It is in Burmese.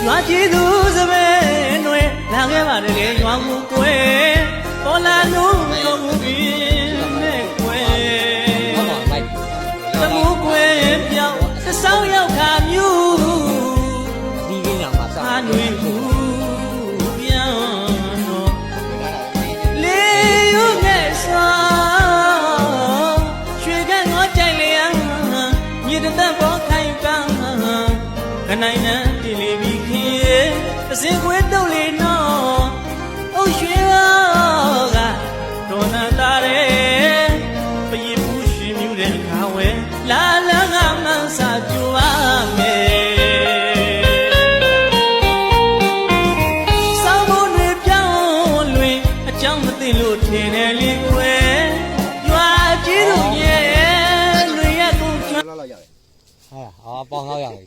ရွာကြည့်သူစပယ်နွယ်လာခဲ့ပါတကယ်ရွာမှုကွယ်ပေါ်လာလို့တော်မူပြီးနဲ့ကွယ်သမူးကွယ်ပြောင်းသဆောင်းရောက်ခါမျိုးဒီကညာမှာစာနွေဘူးပြောင်းတော့လေရုပ်နဲ့စွာရွှေကငေါကြိုက်လျံမြေတသက်ပေါ်ခိုင်ပန်းခနိုင်နန်းတည်လီပြီးခေအစင်ခွေးတုတ်လေနော်အုတ်ရွှေကတော်နန်းသားတဲ့ပရိဘူးရှင်မြူတဲ့ခါဝဲလာလာငါမှန်းစာကြွားမယ်စောင်းမတွေပြောင်းလွင်အကြောင်းမသိလို့ထင်တယ်လေကွယ်ရွာကြည့်လို့ရဲ့လွင်ရကုန်ကျွမ်းလောက်လောက်ရတယ်ဟာပေါင်လောက်ရပြီ